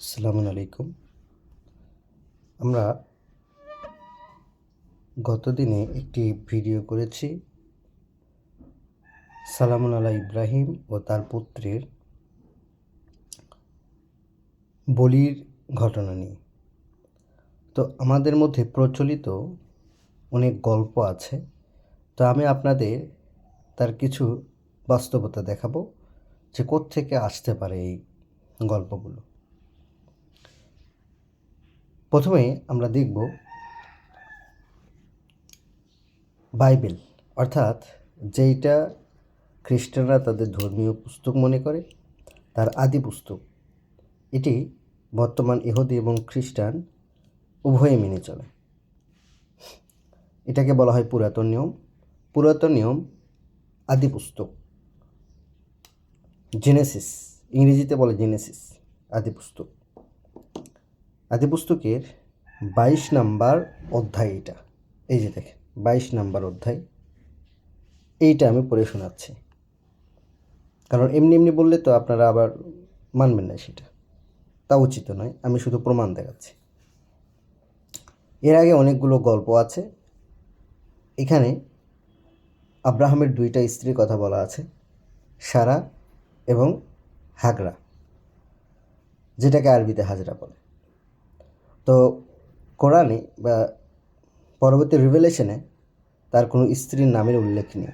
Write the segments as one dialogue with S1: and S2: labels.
S1: আসসালামু আলাইকুম। আমরা গত দিনে একটি ভিডিও করেছি সালামুন আলা ইব্রাহিম ও তার পুত্রের বলির ঘটনা নিয়ে। তো আমাদের মধ্যে প্রচলিত অনেক গল্প আছে, তো আমি আপনাদের তার কিছু বাস্তবতা দেখাবো যে কোত্থেকে আসতে পারে এই গল্পগুলো। প্রথমে আমরা দেখব বাইবেল, অর্থাৎ যেইটা খ্রিস্টানরা তাদের ধর্মীয় পুস্তক মনে করে, তার আদি পুস্তক। এটি বর্তমান ইহুদি এবং খ্রিস্টান উভয়ে মেনে চলে। এটাকে বলা হয় পুরাতন নিয়ম। পুরাতন নিয়ম আদি পুস্তক, জেনেসিস, ইংরেজিতে বলে জেনেসিস, আদি পুস্তক। আদি পুস্তকের 22 নাম্বার অধ্যায় এটা। এই যে দেখেন 22 নাম্বার অধ্যায়, এইটা আমি পড়ে শোনাচ্ছি, কারণ এমনি এমনি বললে তো আপনারা আবার মানবেন না, সেটা তা উচিত নয়। আমি শুধু প্রমাণ দেখাচ্ছি। এর আগে অনেকগুলো গল্প আছে। এখানে আব্রাহামের 2টা স্ত্রীর কথা বলা আছে, সারা এবং হাগরা, যেটাকে আরবিতে হাজরা বলে। তো কোরআনে বা পরবর্তী রিভেলেশনে তার কোনো স্ত্রীর নামের উল্লেখ নেই।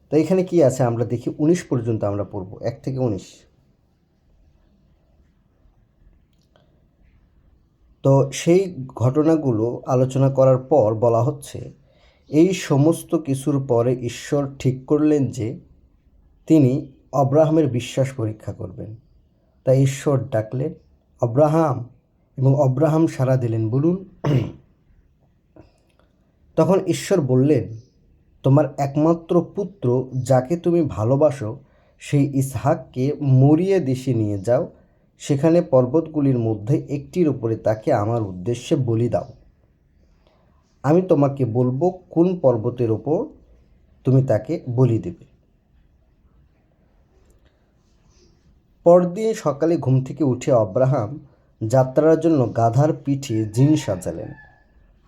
S1: তো এখানে কি আছে আমরা দেখি, 19 পর্যন্ত আমরা পড়ব, 1 থেকে 19। তো সেই ঘটনাগুলো আলোচনা করার পর বলা হচ্ছে, এই সমস্ত কিছুর পরে ঈশ্বর ঠিক করলেন যে তিনি আব্রাহামের বিশ্বাস পরীক্ষা করবেন। তাই ঈশ্বর ডাকলেন, আব্রাহাম, এবং আব্রাহাম সাড়া দিলেন, বলুন। তখন ঈশ্বর বললেন, তোমার একমাত্র পুত্র যাকে তুমি ভালোবাসো সেই ইসহাককে মরিয়া দেশে নিয়ে যাও, সেখানে পর্বতগুলির মধ্যে একটির উপরে তাকে আমার উদ্দেশ্যে বলি দাও। আমি তোমাকে বলবো কোন পর্বতের ওপর তুমি তাকে বলি দেবে। পরদিন সকালে ঘুম থেকে উঠে আব্রাহাম যাত্রার জন্য গাধার পিঠে জিন সাজালেন,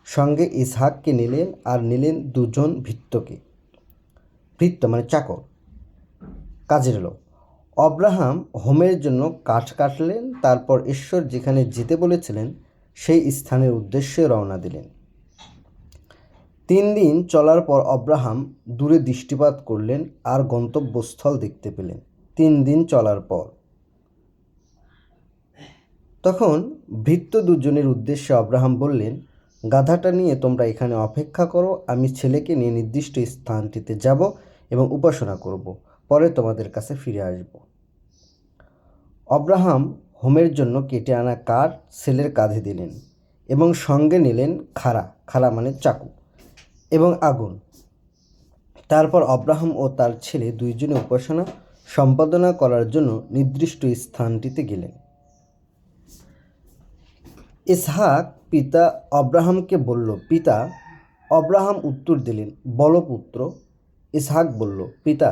S1: সঙ্গে ইসহাককে নিলেন, আর নিলেন 2 জন ভৃত্যকে। ভৃত্য মানে চাকর, কাজের লোক। আব্রাহাম হোমের জন্য কাঠ কাটলেন, তারপর ঈশ্বর যেখানে যেতে বলেছিলেন সেই স্থানের উদ্দেশ্যে রওনা দিলেন। 3 দিন চলার পর আব্রাহাম দূরে দৃষ্টিপাত করলেন আর গন্তব্যস্থল দেখতে পেলেন। 3 দিন চলার পর তখন ভৃত্য 2 জনের উদ্দেশ্যে আব্রাহাম বললেন, গাধাটা নিয়ে তোমরা এখানে অপেক্ষা করো, আমি ছেলেকে নিয়ে নির্দিষ্ট স্থানটিতে যাব এবং উপাসনা করব, পরে তোমাদের কাছে ফিরে আসব। আব্রাহাম হোমের জন্য কেটে আনা কাঠ ছেলের কাঁধে দিলেন এবং সঙ্গে নিলেন খাড়া, খাড়া মানে চাকু, এবং আগুন। তারপর আব্রাহাম ও তার ছেলে 2 জনে উপাসনা সম্পাদনা করার জন্য নির্দিষ্ট স্থানটিতে গেলেন। ইসহাক পিতা আব্রাহামকে বলল, পিতা। আব্রাহাম উত্তর দিলেন, বলো পুত্র। ইসহাক বলল, পিতা,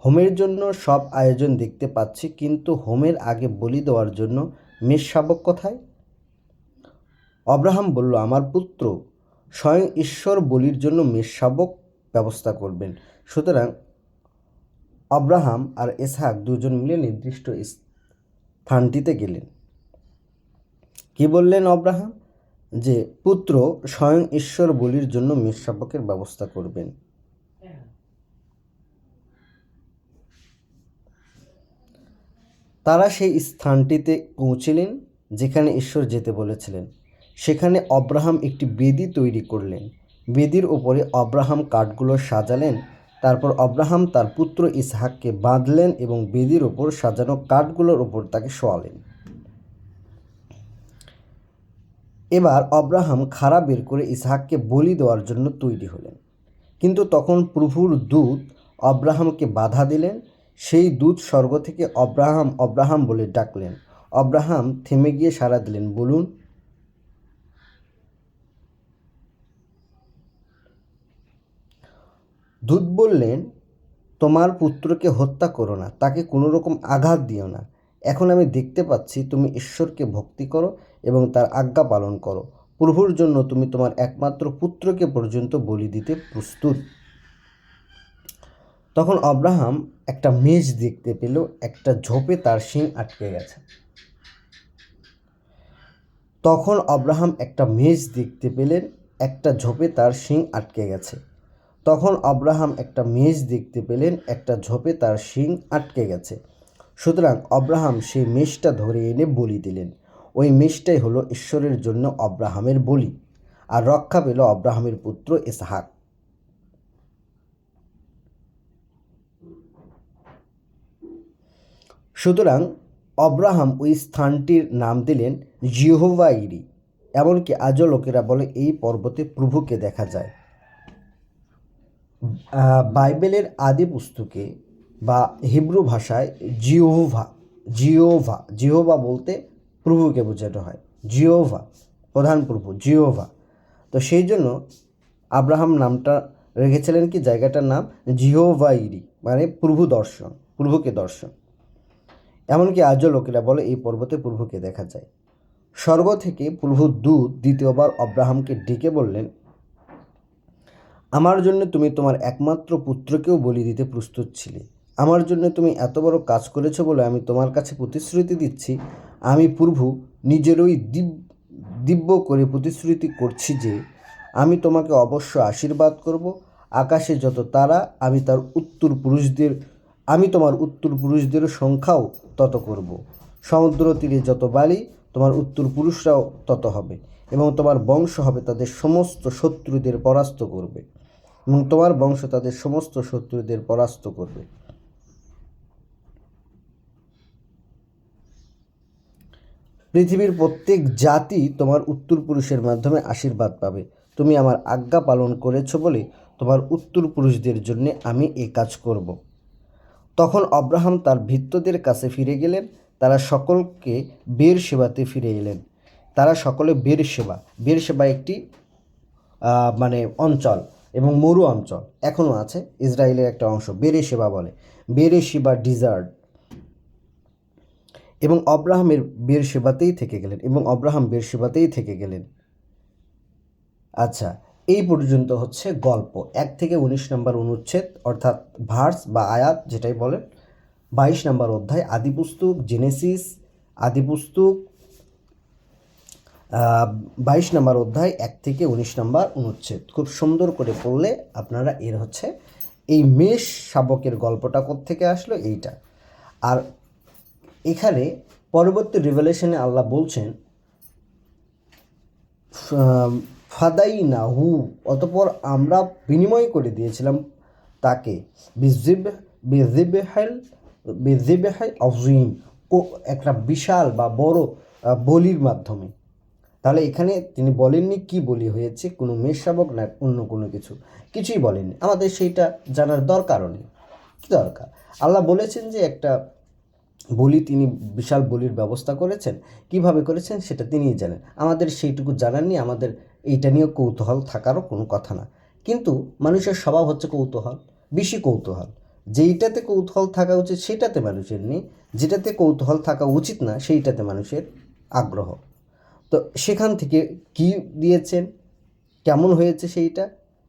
S1: হোমের জন্য সব আয়োজন দেখতে পাচ্ছি, কিন্তু হোমের আগে বলি দেওয়ার জন্য মেষশাবক কোথায়? আব্রাহাম বলল, আমার পুত্র, স্বয়ং ঈশ্বর বলির জন্য মেষশাবক ব্যবস্থা করবেন। সুতরাং আব্রাহাম আর ইসহাক 2 জন মিলে নির্দিষ্ট স্থানটিতে গেলেন। কি বললেন আব্রাহাম? যে পুত্র, স্বয়ং ঈশ্বর বলির জন্য মেষশাবকের ব্যবস্থা করবেন। তারা সেই স্থানটিতে পৌঁছলেন যেখানে ঈশ্বর যেতে বলেছিলেন। সেখানে আব্রাহাম একটি বেদি তৈরি করলেন। বেদির ওপরে আব্রাহাম কাঠগুলো সাজালেন। তারপর আব্রাহাম তার পুত্র ইসহাককে বাঁধলেন এবং বেদির ওপর সাজানো কাঠগুলোর ওপর তাকে শোয়ালেন। এবার আব্রাহাম খাড়া বের করে ইসহাককে বলি দেওয়ার জন্য তৈরি হলেন। কিন্তু তখন প্রভুর দূত আব্রাহামকে বাধা দিলেন। সেই দূত স্বর্গ থেকে আব্রাহাম, আব্রাহাম বলে ডাকলেন। আব্রাহাম থেমে গিয়ে সাড়া দিলেন, বলুন। দূত বললেন, তোমার পুত্রকে হত্যা করো না, তাকে কোনো রকম আঘাত দিও না। এখন আমি দেখতে পাচ্ছি তুমি ঈশ্বরকে ভক্তি করো এবং তার আজ্ঞা পালন করো। প্রভুর জন্য তুমি তোমার একমাত্র পুত্রকে পর্যন্ত বলি দিতে প্রস্তুত। তখন আব্রাহাম একটা মেষ দেখতে পেল, একটা ঝোপে তার শিং আটকে গেছে। তখন আব্রাহাম একটা মেষ দেখতে পেলেন, একটা ঝোপে তার শিং আটকে গেছে। তখন আব্রাহাম একটা মেষ দেখতে পেলেন, একটা ঝোপে তার শিং আটকে গেছে। সুতরাং আব্রাহাম সেই মেষটা ধরে এনে বলি দিলেন। ওই মেষটাই হলো ঈশ্বরের জন্য আব্রাহামের বলি, আর রক্ষা পেল আব্রাহামের পুত্র ইসহাক। সুতরাং আব্রাহাম ওই স্থানটির নাম দিলেন জিহোভা ইরি। এমনকি আজও লোকেরা বলে এই পর্বতে প্রভুকে দেখা যায়। বাইবেলের আদি পুস্তকে বা হিব্রু ভাষায় জিহোভা বলতে প্রভুকে বোঝানো হয়। জিহোভা প্রধান প্রভু, জিহোভা। তো সেই জন্য আব্রাহাম নামটা রেখেছিলেন কি, জায়গাটার নাম জিহোভা ইরি, মানে প্রভু দর্শন, প্রভুকে দর্শন। এমনকি আজও লোকেরা বলে এই পর্বতে প্রভুকে দেখা যায়। স্বর্গ থেকে প্রভুর দূত দ্বিতীয়বার আব্রাহামকে ডেকে বললেন, আমার জন্য তুমি তোমার একমাত্র পুত্রকেও বলি দিতে প্রস্তুত ছিলে। আমার জন্য তুমি এত বড় কাজ করেছো বলে আমি তোমার কাছে প্রতিশ্রুতি দিচ্ছি, আমি প্রভু নিজেরই দিব্য করে প্রতিশ্রুতি করছি যে আমি তোমাকে অবশ্য আশীর্বাদ করব। আকাশে যত তারা, আমি তোমার উত্তর পুরুষদের সংখ্যাও তত করব। সমুদ্র তীরে যত বালি, তোমার উত্তর পুরুষরাও তত হবে, এবং তোমার বংশ হবে তাদের সমস্ত শত্রুদের পরাস্ত করবে, এবং তোমার বংশ তাদের সমস্ত শত্রুদের পরাস্ত করবে। পৃথিবীর প্রত্যেক জাতি তোমার উত্তর পুরুষের মাধ্যমে আশীর্বাদ পাবে। তুমি আমার আজ্ঞা পালন করেছো বলে তোমার উত্তর পুরুষদের জন্য আমি এ কাজ করব। তখন আব্রাহাম তার ভৃত্যদের কাছে ফিরে গেলেন। তারা সকলকে বেরশেবাতে ফিরে এলেন। তারা সকলে বেরশেবা একটি মানে অঞ্চল এবং মরু অঞ্চল এখনও আছে, ইসরায়েলের একটা অংশ, বেরেশেবা বলে, বেরেশেবা ডিজার্ট। এবং আব্রাহাম বেরশেবাতেই থেকে গেলেন। আচ্ছা, এই পর্যন্ত হচ্ছে গল্প। 1 থেকে 19 নম্বর অনুচ্ছেদ, অর্থাৎ ভার্স বা আয়াত যেটাই বলেন, 22 নম্বর অধ্যায় আদিপুস্তক, জেনেসিস আদিপুস্তক, 22 নম্বর অধ্যায় 1 থেকে 19 নম্বর অনুচ্ছেদ। খুব সুন্দর করে পড়লে আপনারা এর হচ্ছে এই মেষ শাবকের গল্পটা কোত্থেকে আসলো এইটা। আর এখানে পরবর্তী রিভেলেশনে আল্লাহ বলছেন ফাদাই না হু, অতপর আমরা বিনিময় করে দিয়েছিলাম তাকে অজিম, একটা বিশাল বা বড় বলির মাধ্যমে। তাহলে এখানে তিনি বলেননি কি বলি হয়েছে, কোনো মেষ শাবক না অন্য কোনো কিছুই বলেননি। আমাদের সেইটা জানার দরকারও নেই। কী দরকার? আল্লাহ বলেছেন যে একটা বলি, তিনি বিশাল বলির ব্যবস্থা করেছেন, কিভাবে করেছেন সেটা তিনিই জানেন। আমাদের সেইটুকু জানার নিয়ে আমাদের এইটা নিয়ে কৌতূহল থাকারও কোনো কথা না। কিন্তু মানুষের স্বভাব হচ্ছে কৌতূহল, বেশি কৌতূহল। যেইটাতে কৌতূহল থাকা উচিত সেটাতে মানুষের নেই, যেটাতে কৌতূহল থাকা উচিত না সেইটাতে মানুষের আগ্রহ। তো সেখান থেকে কি দিয়েছেন, কেমন হয়েছে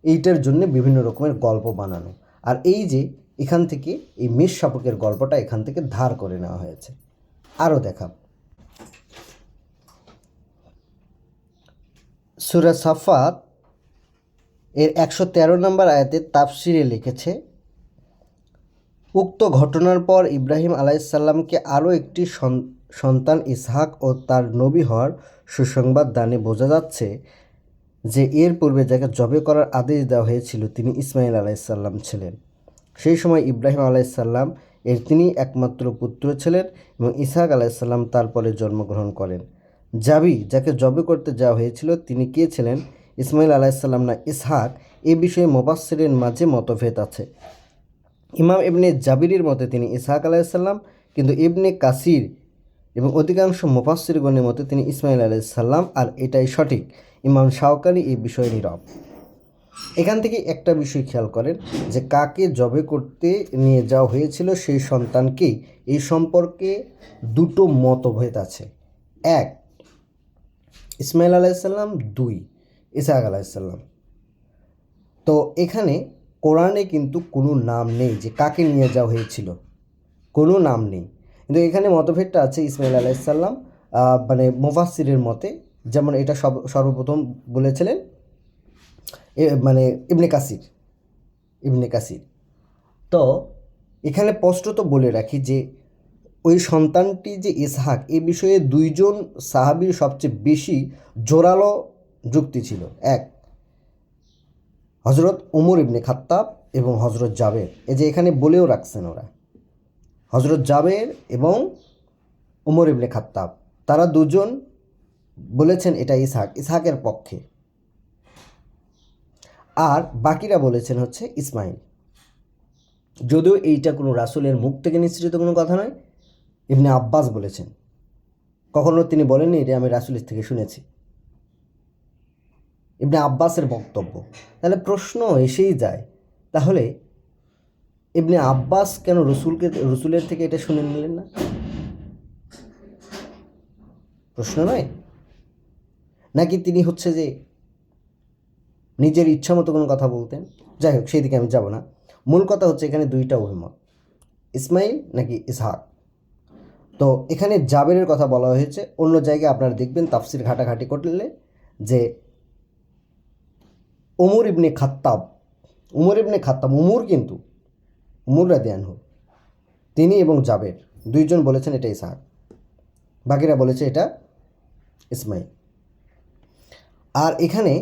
S1: এইটার জন্য বিভিন্ন রকমের গল্প বানানো। আর এই যে এখান থেকে এই মেষ শাবকের গল্পটা এখান থেকে ধার করে নেওয়া হয়েছে। আরও দেখাব, সূরা সাফাত এর 113 নম্বর আয়াতে তাফসিরে লিখেছে, উক্ত ঘটনার পর ইব্রাহিম আলাইসাল্লামকে আরও একটি সন্তান ইসহাক ও তার নবী হওয়ার সুসংবাদ দানে বোঝা যাচ্ছে যে এর পূর্বে যাকে জবে করার আদেশ দেওয়া হয়েছিল তিনি ইসমাইল আলাইসাল্লাম ছিলেন। সেই সময় ইব্রাহিম আলাইসাল্লাম তিনি একমাত্র পুত্র ছিলেন এবং ইসহাক আলাইসাল্লাম তারপরে জন্মগ্রহণ করেন। যাকে জবে করতে যাওয়া হয়েছিল তিনি কে ছিলেন, ইসমাইল আলাইসাল্লাম না ইসহাক, এ বিষয়ে মুফাসসিরের মাঝে মতভেদ আছে। ইমাম ইবনে জাবিরের মতে তিনি ইসহাক আলাইসাল্লাম, কিন্তু ইবনে কাসির এবং অধিকাংশ মুফাসসিরগণের মতে তিনি ইসমাইল আলাইসাল্লাম, আর এটাই সঠিক। ইমাম শাওকানি এই বিষয়ে নীরব। এখান থেকে একটা বিষয় খেয়াল করেন যে কাকে জবে করতে নিয়ে যাওয়া হয়েছিল সেই সন্তানকেই, এই সম্পর্কে দুটো মতভেদ আছে। এক, ইসমাইল আলাইসাল্লাম, দুই, ইসহাক আলাইসাল্লাম। তো এখানে কোরআনে কিন্তু কোনো নাম নেই যে কাকে নিয়ে যাওয়া হয়েছিল, কোনো নাম নেই। কিন্তু এখানে মতভেদটা আছে ইসমাইল আলাইসাল্লাম মানে মুফাসসিরের মতে, যেমন এটা সর্বপ্রথম বলেছিলেন মানে ইবনে কাসির। তো এখানে স্পষ্টত বলে রাখি যে ওই সন্তানটি যে ইসহাক, এ বিষয়ে দুইজন সাহাবীর সবচেয়ে বেশি জোরালো যুক্তি ছিল। এক, হজরত উমর ইবনে খাত্তাব এবং হজরত জাবের। এই যে এখানে বলেও রাখছেন ওরা, হজরত জাবের এবং উমর ইবনে খাত্তাব, তারা দুজন বলেছেন এটা ইসহাকের পক্ষে। আর বাকিরা বলেছেন হচ্ছে ইসমাইল। যদিও এইটা কোনো রাসূলের মুখ থেকে নিঃসৃত কোনো কথা নয়, ইবনে আব্বাস বলেছেন। কখনো তিনি বলেননি এটা আমি রাসূলের থেকে শুনেছি, ইবনে আব্বাসের বক্তব্য। তাহলে প্রশ্ন এসেই যায়, তাহলে ইবনে আব্বাস কেন রসুলের থেকে এটা শুনে নিলেন না? প্রশ্ন নয়? নাকি তিনি হচ্ছে যে নিজের ইচ্ছা মতো কোনো কথা বলতেন? যাই হোক, সেই দিকে আমি যাব না। মূল কথা হচ্ছে এখানে দুইটা অভিমত, ইসমাইল নাকি ইসহাক। তো এখানে জাবেরের কথা বলা হয়েছে, অন্য জায়গায় আপনারা দেখবেন তাফসির ঘাটাঘাটি করলে যে উমর ইবনে খাত্তাব, কিন্তু উমর রাদিয়ানহু, তিনি এবং জাবের দুইজন বলেছেন এটা ইসহাক, বাকিরা বলেছে এটা ইসমাইল। আর এখানে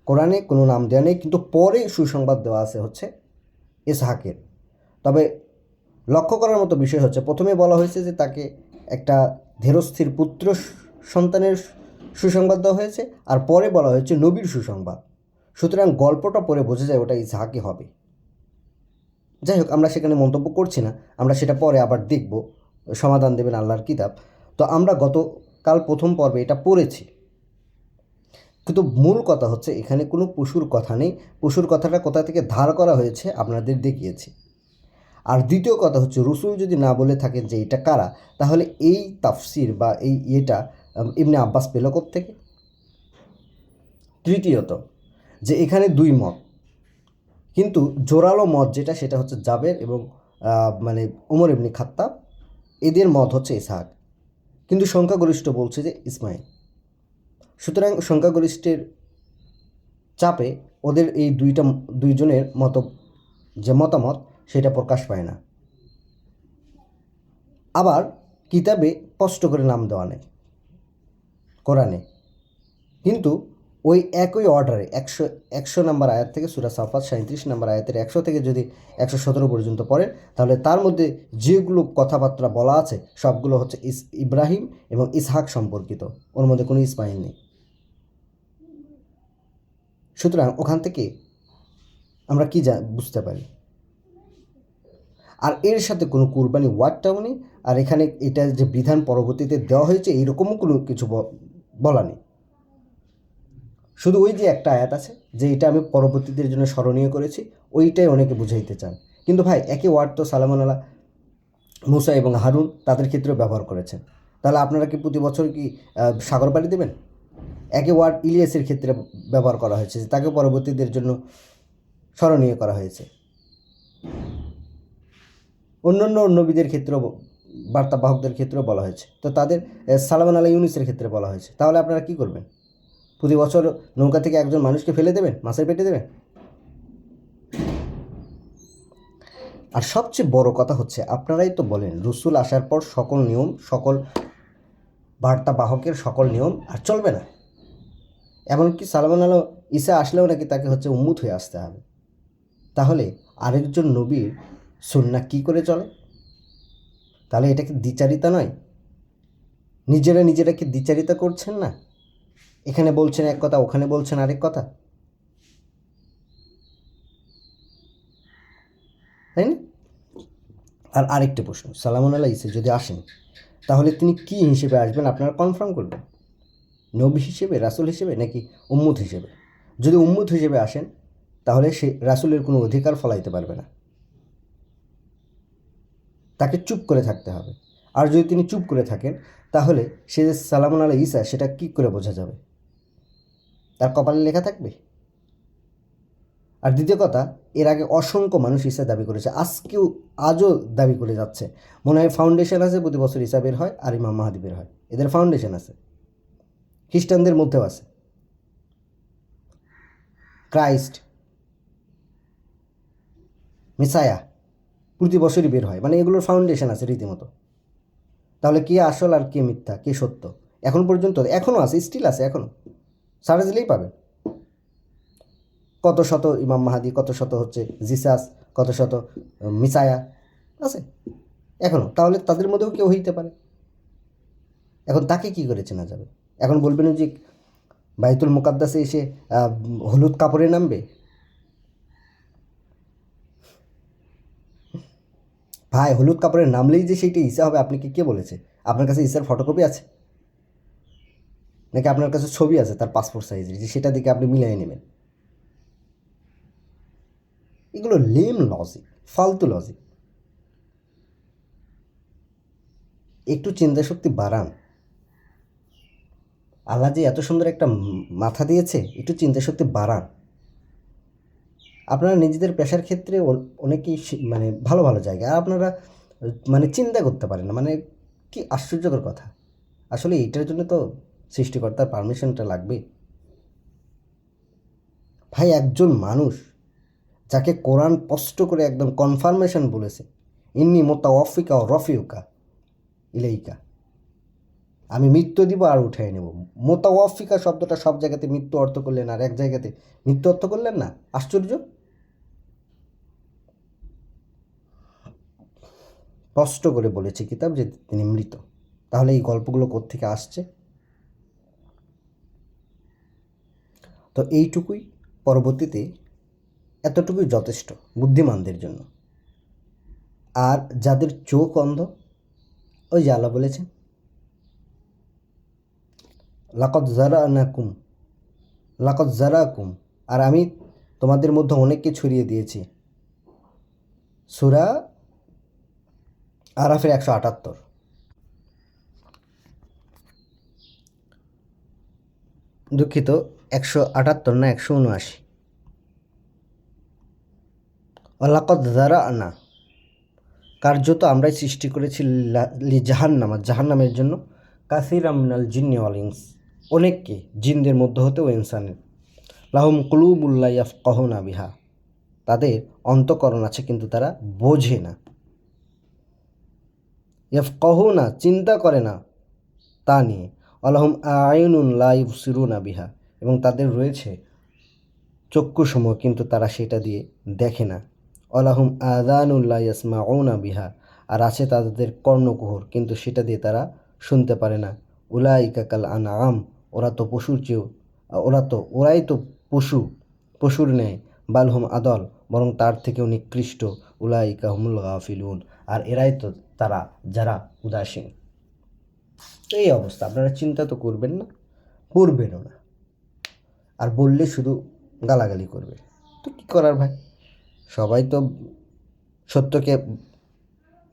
S1: কোরআনে কোনো নাম দেওয়া নেই, কিন্তু পরে সুসংবাদ দেওয়া আছে হচ্ছে ইসহাকের। তবে লক্ষ্য করার মতো বিষয় হচ্ছে, প্রথমে বলা হয়েছে যে তাকে একটা ধীরস্থির পুত্র সন্তানের সুসংবাদ দেওয়া হয়েছে, আর পরে বলা হয়েছে নবীর সুসংবাদ। সুতরাং গল্পটা পরে বোঝা যায় ওটা ইসহাকই হবে। যাই হোক, আমরা সেখানে মন্তব্য করছি না, আমরা সেটা পরে আবার দেখব, সমাধান দেবেন আল্লাহর কিতাব। তো আমরা গতকাল প্রথম পর্বে এটা পড়েছি, কিন্তু মূল কথা হচ্ছে এখানে কোনো পশুর কথা নেই। পশুর কথাটা কোথা থেকে ধার করা হয়েছে আপনাদের দেখিয়েছি। আর দ্বিতীয় কথা হচ্ছে, রসুল যদি না বলে থাকেন যে এটা কারা, তাহলে এই তাফসির বা এটা ইবনে আব্বাস পেল থেকে। তৃতীয়ত, যে এখানে দুই মত, কিন্তু জোরালো মত যেটা, সেটা হচ্ছে জাবের এবং মানে উমর ইবনে খাত্তাব, এদের মত হচ্ছে ইসহাক, কিন্তু সংখ্যাগরিষ্ঠ বলছে যে ইসমাইল। সুতরাং সংখ্যাগরিষ্ঠের চাপে ওদের এই দুইজনের যে মতামত সেটা প্রকাশ পায় না। আবার কিতাবে স্পষ্ট করে নাম দেওয়া নেই কোরআনে, কিন্তু ওই একই অর্ডারে 100 নম্বর আয়াত থেকে সূরা সাফাত 37 নম্বর আয়াতের 100 থেকে যদি 117 পর্যন্ত পড়েন, তাহলে তার মধ্যে যেগুলো কথাবার্তা বলা আছে সবগুলো হচ্ছে ইব্রাহিম এবং ইসহাক সম্পর্কিত, ওর মধ্যে কোনো ইসমাইল নেই। সুতরাং ওখান থেকে আমরা কি বুঝতে পারি? আর এর সাথে কোনো কুরবানি ওয়ার্ডটাও নেই, আর এখানে এটা যে বিধান পরবর্তীতে দেওয়া হয়েছে এইরকমও কোনো কিছু বলা নেই। শুধু ওই যে একটা আয়াত আছে যে এটা আমি পরবর্তীদের জন্য স্মরণীয় করেছি, ওইটাই অনেকে বুঝাইতে চান। কিন্তু ভাই, একই ওয়ার্ড তো সালামুন আলা মুসা এবং হারুন তাদের ক্ষেত্রেও ব্যবহার করেছেন। তাহলে আপনারা কি প্রতি বছর কি সাগর পাড়ি দেবেন? একই ওয়ার্ড ইলিয়াসের ক্ষেত্রে ব্যবহার করা হয়েছে, যে তাকে পরবর্তীদের জন্য স্মরণীয় করা হয়েছে। অন্যান্য নবীদের ক্ষেত্রেও, বার্তাবাহকদের ক্ষেত্রেও বলা হয়েছে, তো তাদের সালামান আলা ইউনুসের ক্ষেত্রে বলা হয়েছে। তাহলে আপনারা কি করবেন? প্রতি বছর নৌকা থেকে একজন মানুষকে ফেলে দেবেন, মাছের পেটে দেবেন? আর সবচেয়ে বড় কথা হচ্ছে, আপনারাই তো বলেন রসুল আসার পর সকল নিয়ম, সকল বার্তাবাহকের সকল নিয়ম আর চলবে না। এমনকি সালামান আলা ঈসা আসলেও নাকি তাকে হচ্ছে উম্মুত হয়ে আসতে হবে। তাহলে আরেকজন নবীর সুন্নাহ কী করে চলে? তাহলে এটা কি দ্বিচারিতা নয়? নিজেরা কি দ্বিচারিতা করছেন না? এখানে বলছেন এক কথা, ওখানে বলছেন আরেক কথা, তাই না? আর আরেকটা প্রশ্ন, সালামুন আলাইহি ঈসা যদি আসেন, তাহলে তিনি কি হিসেবে আসবেন আপনারা কনফার্ম করবেন? নবী হিসেবে, রাসূল হিসেবে, নাকি উম্মত হিসেবে? যদি উম্মত হিসেবে আসেন, তাহলে সে রাসূলের কোনো অধিকার ফলাইতে পারবে না, তাকে চুপ করে থাকতে হবে। আর যদি তিনি চুপ করে থাকেন তাহলে সে যে সালামুন আলা ঈসা সেটা কী করে বোঝা যাবে? তার কপালে লেখা থাকবে? আর দ্বিতীয় কথা, এর আগে অসংখ্য মানুষ ঈসা দাবি করেছে, আজও দাবি করে যাচ্ছে। মনে হয় ফাউন্ডেশন আছে, প্রতি বছর ঈসা বের হয় আর ইমাম মাহাদি বের হয়, এদের ফাউন্ডেশন আছে। খ্রিস্টানদের মধ্যেও আছে ক্রাইস্ট, মিসায়া, প্রতি বছরই বের হয়, মানে এগুলোর ফাউন্ডেশন আছে রীতিমতো। তাহলে কে আসল আর কে মিথ্যা, কে সত্য, এখন পর্যন্ত এখনও আছে, স্টিল আছে, এখনও সার্চ দিলেই পাবে। কত শত ইমাম মাহাদি, কত শত হচ্ছে জিসাস, কত শত মিসায়া আছে এখনও। তাহলে তাদের মধ্যেও কেউ হইতে পারে। এখন তাকে কি করে চেনা যাবে? এখন বলবেন যে বাইতুল মুকাদ্দাসে এসে হলুদ কাপড়ে নামবে? ভাই, হলুদ কাপড়ে নামলেই যে সেইটা ঈসা হবে আপনাকে কে বলেছে? আপনার কাছে ঈসার ফটোকপি আছে নাকি আপনার কাছে ছবি আছে তার পাসপোর্ট সাইজের, যে সেটা দেখে আপনি মিলিয়ে নেবেন? এগুলো লেম লজিক, ফালতু লজিক। একটু চিন্তা শক্তি বাড়ান। আল্লাহ যে এত সুন্দর একটা মাথা দিয়েছে, একটু চিন্তা শক্তি বাড়ান। আপনারা নিজেদের পেশার ক্ষেত্রে অনেকেই মানে ভালো ভালো জায়গা, আর আপনারা মানে চিন্তা করতে পারেন না, মানে কি আশ্চর্যকর কথা। আসলে এইটার জন্য তো সৃষ্টিকর্তার পারমিশনটা লাগবে। ভাই, একজন মানুষ যাকে কোরআন স্পষ্ট করে একদম কনফার্মেশন বলেছে, ইন্নি মোতাওয়াফিকা ও রফিউকা ইলাইকা, আমি মৃত্যু দিব আর উঠাই নেব। মোতাওয়াফিকা শব্দটা সব জায়গাতে মৃত্যু অর্থ করলেন আর এক জায়গাতে মৃত্যু অর্থ করলেন না, আশ্চর্য। স্পষ্ট করে বলেছে কিতাব যে তিনি মৃত। তাহলে এই গল্পগুলো কোত্থেকে আসছে? তো এইটুকুই, পরবর্তীতে এতটুকুই যথেষ্ট বুদ্ধিমানদের জন্য। আর যাদের চোখ অন্ধ, ওই যে আল্লাহ বলেছেন লাকদ জারানাকুম, লাকদ জারাকুম, আর আমি তোমাদের মধ্যে অনেককে ছড়িয়ে দিয়েছি। সূরা আরাফের 178। দুঃখিত, 178 না, 179। লাকদ জারানা, কার্যত আমরাই সৃষ্টি করেছি জাহান্নাম, জাহান্নামের জন্য কাসিরাম মিনাল জিন্নি ওয়াল ইনস, অনেককে জিনদের মধ্যে হতে ও ইনসানের। লাহুম কুলুবুল্লা ইয়াফকাহুনা বিহা, তাদের অন্তঃকরণ আছে কিন্তু তারা বোঝে না। ইয়াফকাহুনা, চিন্তা করে না তা নিয়ে। আলাহুম আইনুন লা ইবসিরুনা বিহা, এবং তাদের রয়েছে চক্ষুসমূহ কিন্তু তারা সেটা দিয়ে দেখে না। আলাহুম আযানুল্লা ইয়াসমাউনা বিহা, আর আছে তাদের কর্ণকুহর কিন্তু সেটা দিয়ে তারা শুনতে পারে না। উলাইকা কাল আনআম, ওরাই তো পশুর ন্যায়। বালহুম আদল, বরং তার থেকেও নিকৃষ্ট। উলাইকা হুমুল গাফিলুন, আর এরাই তো তারা যারা উদাসীন। এই অবস্থা, আপনারা চিন্তা তো করবেন না, করবেনও না, আর বললে শুধু গালাগালি করবে। তো কী করার ভাই, সবাই তো সত্যকে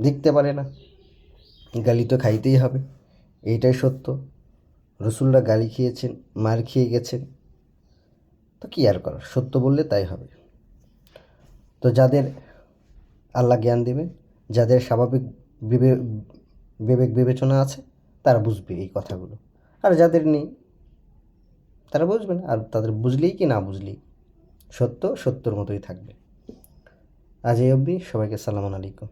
S1: দেখতে পারে না, গালি তো খাইতেই হবে, এইটাই সত্য। রসুলরা গালি খেয়েছেন, মার খেয়ে গেছেন, তো কী আর করার, সত্য বললে তাই হবে। তো যাদের আল্লাহ জ্ঞান দেবে, যাদের স্বাভাবিক বিবেক বিবেচনা আছে, তারা বুঝবে এই কথাগুলো। আর যাদের নেই তারা বুঝবে না, আর তাদের বুঝলেই কি না বুঝলেই সত্য সত্যর মতোই থাকবে। আজ এই অবধি, সবাইকে সালাম আলাইকুম।